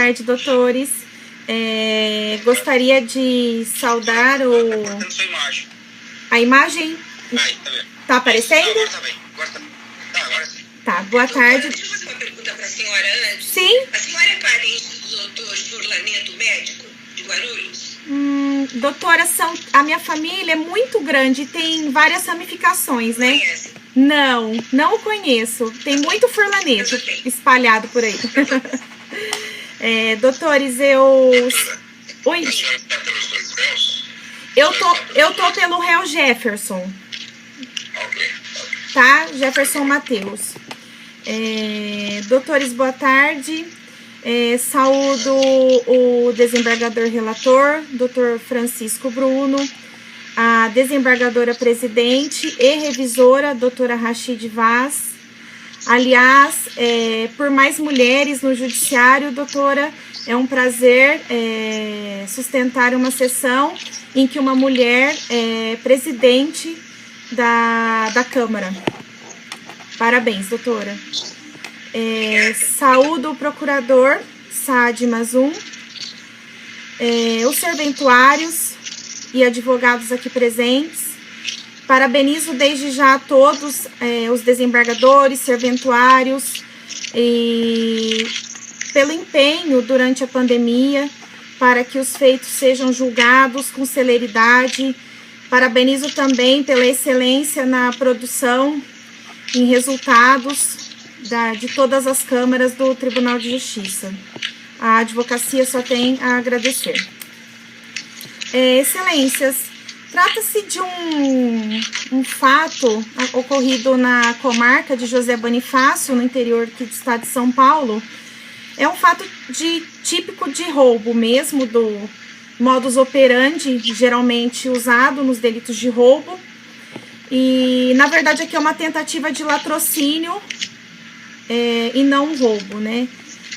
tarde, doutores. Gostaria de saudar o... A imagem? Tá aparecendo? Agora tá bem. Agora sim. Tá, boa tarde. Deixa eu fazer uma pergunta para a senhora antes. Sim. A senhora é parente do doutor Furlaneto, médico de Guarulhos? Doutora, a minha família é muito grande, tem várias ramificações, né? Conhece? Não o conheço. Tem muito Furlaneto espalhado por aí. Doutores, eu... Oi? A senhora está pelos dois réus? Eu tô pelo réu Jefferson, Ok. tá? Jefferson Mateus. Doutores, boa tarde. Saúdo o desembargador relator, doutor Francisco Bruno, a desembargadora presidente e revisora, doutora Rachid Vaz. Aliás, por mais mulheres no judiciário, doutora, é um prazer sustentar uma sessão em que uma mulher é presidente da Câmara. Parabéns, doutora. Saúdo o procurador Saad Mazum, os serventuários e advogados aqui presentes. Parabenizo desde já a todos os desembargadores, serventuários, pelo empenho durante a pandemia para que os feitos sejam julgados com celeridade. Parabenizo também pela excelência na produção em resultados de todas as câmaras do Tribunal de Justiça. A advocacia só tem a agradecer. Excelências, trata-se de um fato ocorrido na comarca de José Bonifácio, no interior aqui do estado de São Paulo. É um fato típico de roubo mesmo, do modus operandi, geralmente usado nos delitos de roubo. E, na verdade, aqui é uma tentativa de latrocínio e não um roubo, né?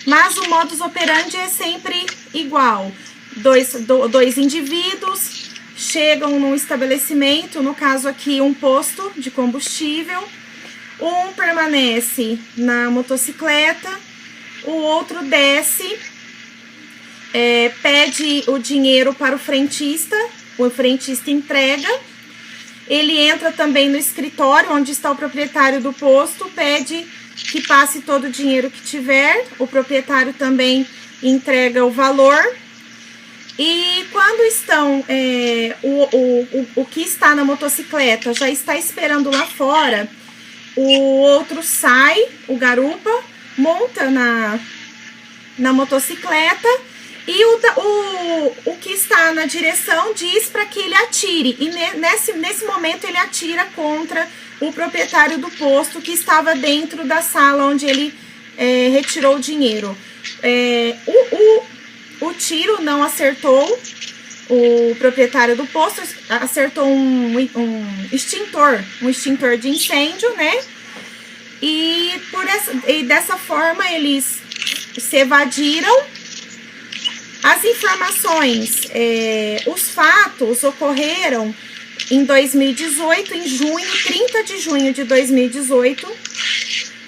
Mas o modus operandi é sempre igual. Dois indivíduos chegam num estabelecimento, no caso aqui um posto de combustível. Um permanece na motocicleta, o outro desce, pede o dinheiro para o frentista entrega. Ele entra também no escritório onde está o proprietário do posto, pede que passe todo o dinheiro que tiver, o proprietário também entrega o valor. E quando estão, o que está na motocicleta já está esperando lá fora, o outro sai, o garupa, monta na motocicleta e o que está na direção diz para que ele atire. E nesse momento ele atira contra o proprietário do posto que estava dentro da sala onde ele retirou o dinheiro. O tiro não acertou o proprietário do posto, acertou um extintor de incêndio, né? E dessa forma eles se evadiram. As informações, os fatos ocorreram em 2018, em junho, 30 de junho de 2018.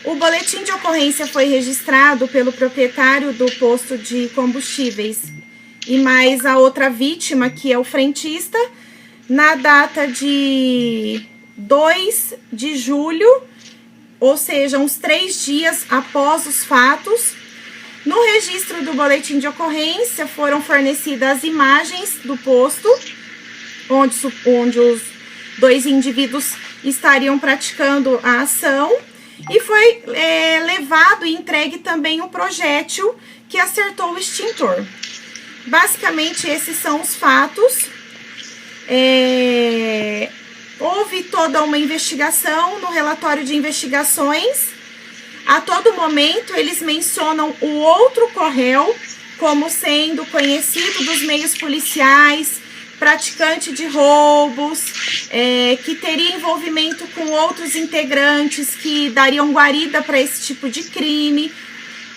O boletim de ocorrência foi registrado pelo proprietário do posto de combustíveis e mais a outra vítima, que é o frentista, na data de 2 de julho, ou seja, uns 3 dias após os fatos. No registro do boletim de ocorrência foram fornecidas as imagens do posto, onde os dois indivíduos estariam praticando a ação, e foi levado e entregue também um projétil que acertou o extintor. Basicamente, esses são os fatos. Houve toda uma investigação no relatório de investigações. A todo momento, eles mencionam o outro corréu como sendo conhecido dos meios policiais, praticante de roubos, que teria envolvimento com outros integrantes que dariam guarida para esse tipo de crime.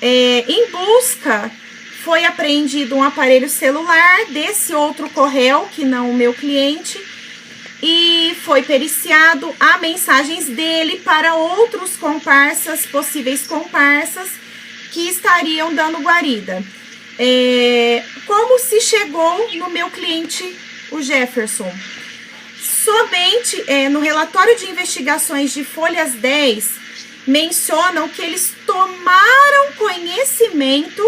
Em busca, foi apreendido um aparelho celular desse outro corréu, que não o meu cliente, e foi periciado a mensagens dele para outros comparsas, possíveis comparsas, que estariam dando guarida. Como se chegou no meu cliente, o Jefferson? Somente no relatório de investigações de folhas 10, mencionam que eles tomaram conhecimento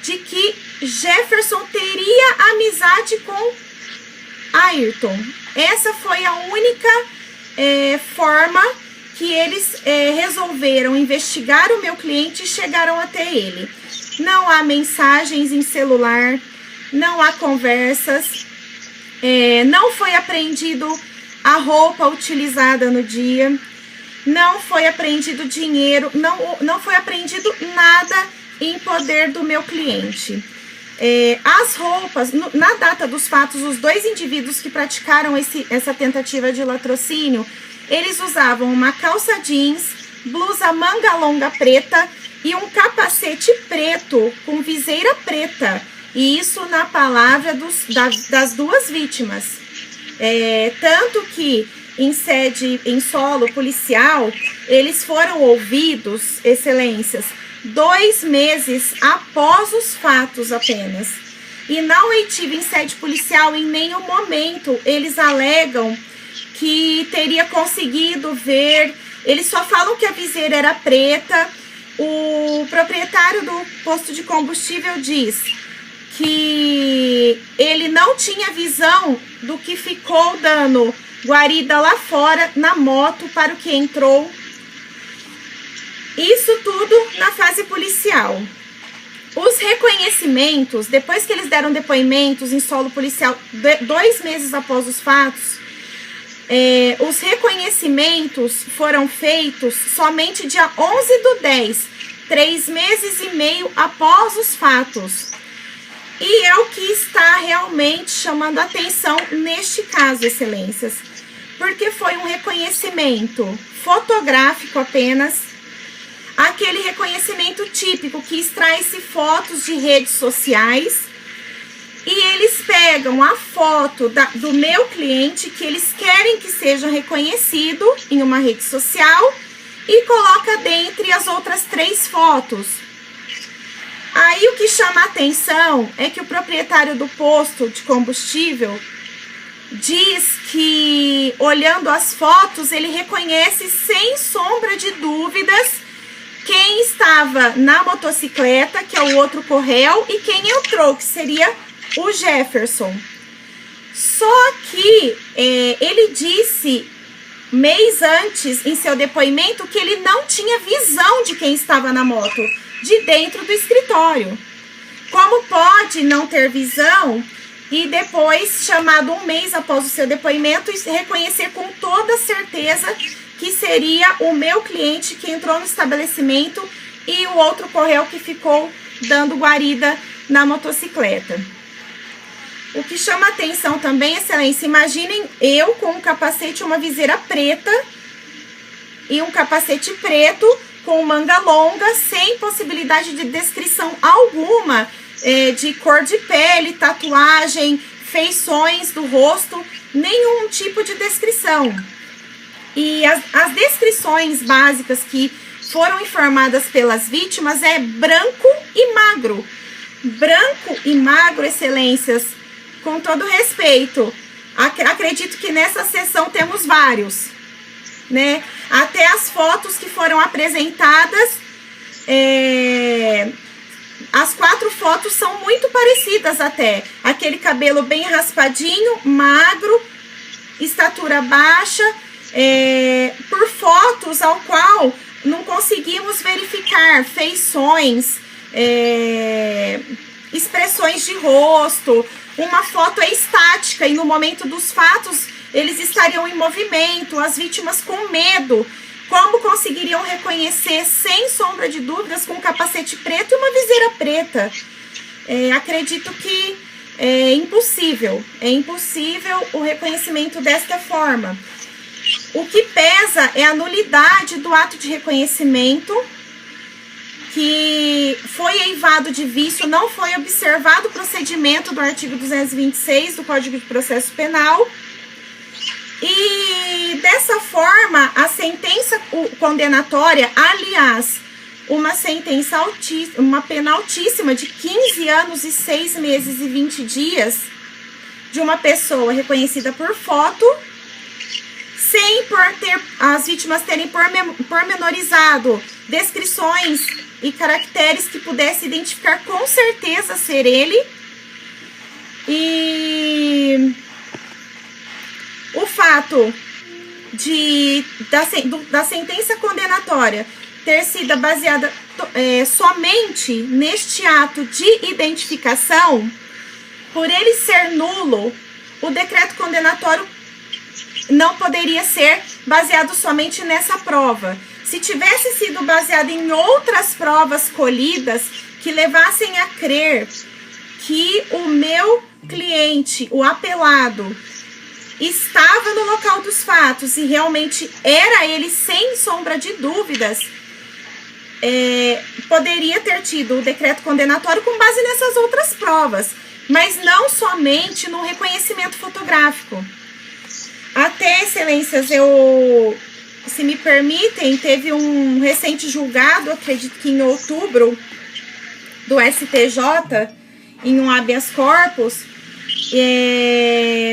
de que Jefferson teria amizade com Ayrton. Essa foi a única forma que eles resolveram investigar o meu cliente e chegaram até ele. Não há mensagens em celular, não há conversas, não foi apreendido a roupa utilizada no dia, não foi apreendido dinheiro, não foi apreendido nada em poder do meu cliente. As roupas, na data dos fatos, os dois indivíduos que praticaram essa tentativa de latrocínio, eles usavam uma calça jeans, blusa manga longa preta e um capacete preto com viseira preta. E isso na palavra das duas vítimas. Tanto que em solo policial, eles foram ouvidos, excelências, 2 meses após os fatos apenas. E na oitiva em sede policial, em nenhum momento, eles alegam que teria conseguido ver. Eles só falam que a viseira era preta. O proprietário do posto de combustível diz que ele não tinha visão do que ficou dando guarida lá fora na moto para o que entrou. Isso tudo na fase policial. Os reconhecimentos, depois que eles deram depoimentos em solo policial 2 meses após os fatos, os reconhecimentos foram feitos somente dia 11/10, 3 meses e meio após os fatos. E é o que está realmente chamando a atenção neste caso, excelências, porque foi um reconhecimento fotográfico apenas, aquele reconhecimento típico que extrai-se fotos de redes sociais e eles pegam a foto do meu cliente que eles querem que seja reconhecido em uma rede social e coloca dentre as outras 3 fotos. Aí o que chama a atenção é que o proprietário do posto de combustível diz que, olhando as fotos, ele reconhece sem sombra de dúvidas quem estava na motocicleta, que é o outro corréu, e quem entrou, que seria o Jefferson. Só que ele disse, mês antes, em seu depoimento, que ele não tinha visão de quem estava na moto, de dentro do escritório. Como pode não ter visão e depois, chamado 1 mês após o seu depoimento, reconhecer com toda certeza que seria o meu cliente que entrou no estabelecimento e o outro corréu que ficou dando guarida na motocicleta? O que chama atenção também, excelência, imaginem eu com um capacete, uma viseira preta e um capacete preto com manga longa, sem possibilidade de descrição alguma de cor de pele, tatuagem, feições do rosto, nenhum tipo de descrição. E as descrições básicas que foram informadas pelas vítimas é branco e magro. Branco e magro, excelências, com todo respeito. Acredito que nessa sessão temos vários, né? Até as fotos que foram apresentadas, as 4 fotos são muito parecidas até. Aquele cabelo bem raspadinho, magro, estatura baixa, por fotos ao qual não conseguimos verificar feições, expressões de rosto. Uma foto é estática e no momento dos fatos eles estariam em movimento, as vítimas com medo. Como conseguiriam reconhecer sem sombra de dúvidas com um capacete preto e uma viseira preta? Acredito que é impossível o reconhecimento desta forma. O que pesa é a nulidade do ato de reconhecimento, que foi eivado de vício, não foi observado o procedimento do artigo 226 do Código de Processo Penal. E dessa forma, a sentença condenatória, aliás, uma sentença uma pena altíssima de 15 anos e 6 meses e 20 dias de uma pessoa reconhecida por foto, sem as vítimas terem pormenorizado descrições e caracteres que pudesse identificar com certeza ser ele. E o fato da sentença condenatória ter sido baseada somente neste ato de identificação, por ele ser nulo, o decreto condenatório não poderia ser baseado somente nessa prova. Se tivesse sido baseado em outras provas colhidas que levassem a crer que o meu cliente, o apelado, estava no local dos fatos e realmente era ele sem sombra de dúvidas, poderia ter tido o decreto condenatório com base nessas outras provas, mas não somente no reconhecimento fotográfico. Até, excelências, se me permitem, teve um recente julgado, acredito que em outubro, do STJ, em um habeas corpus,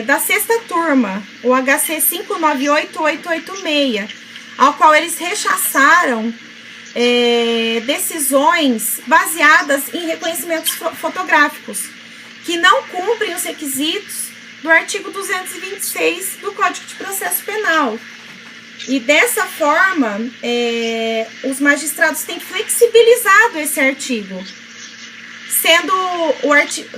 da 6ª turma, o HC 598886, ao qual eles rechaçaram decisões baseadas em reconhecimentos fotográficos, que não cumprem os requisitos do artigo 226 do Código de Processo Penal. E dessa forma, os magistrados têm flexibilizado esse artigo,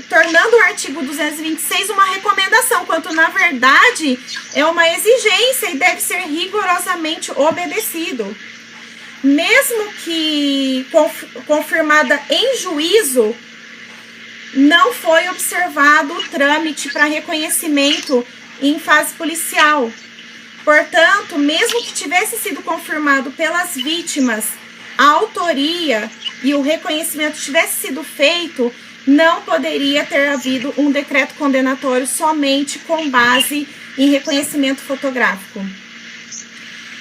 tornando o artigo 226 uma recomendação, quando na verdade é uma exigência e deve ser rigorosamente obedecido. Mesmo que confirmada em juízo, não foi observado o trâmite para reconhecimento em fase policial. Portanto, mesmo que tivesse sido confirmado pelas vítimas a autoria e o reconhecimento tivesse sido feito, não poderia ter havido um decreto condenatório somente com base em reconhecimento fotográfico.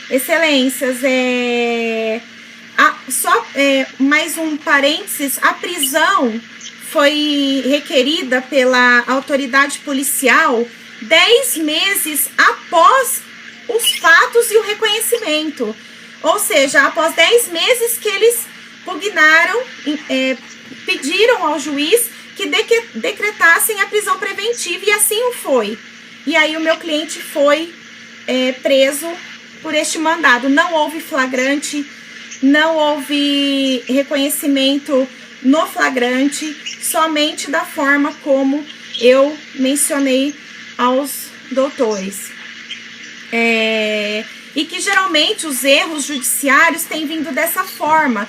Excelências, mais um parênteses, a prisão foi requerida pela autoridade policial 10 meses após os fatos e o reconhecimento. Ou seja, após 10 meses que eles pugnaram, pediram ao juiz que decretassem a prisão preventiva, e assim o foi. E aí o meu cliente foi preso por este mandado. Não houve flagrante, não houve reconhecimento no flagrante, somente da forma como eu mencionei aos doutores. E que geralmente os erros judiciários têm vindo dessa forma,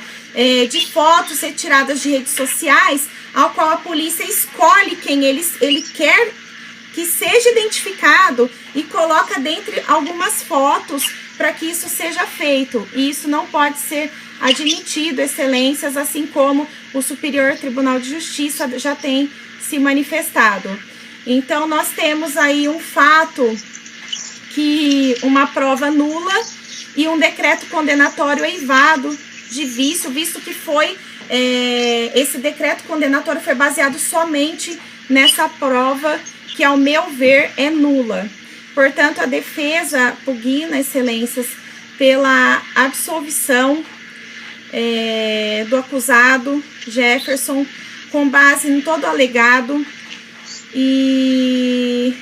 de fotos retiradas de redes sociais, ao qual a polícia escolhe quem ele quer que seja identificado e coloca dentre algumas fotos para que isso seja feito. E isso não pode ser admitido, excelências, assim como o Superior Tribunal de Justiça já tem se manifestado. Então, nós temos aí um fato que uma prova nula e um decreto condenatório eivado de vício, visto que esse decreto condenatório foi baseado somente nessa prova que, ao meu ver, é nula. Portanto, a defesa pugna, excelências, pela absolvição do acusado Jefferson, com base em todo o alegado, e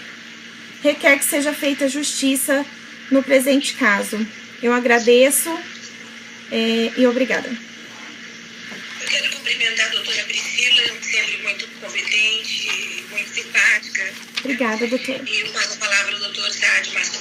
requer que seja feita justiça no presente caso. Eu agradeço e obrigada. Eu quero cumprimentar a doutora Priscila, sempre muito competente, muito simpática. Obrigada, doutora. E eu passo a palavra ao doutor Sádio Marcos.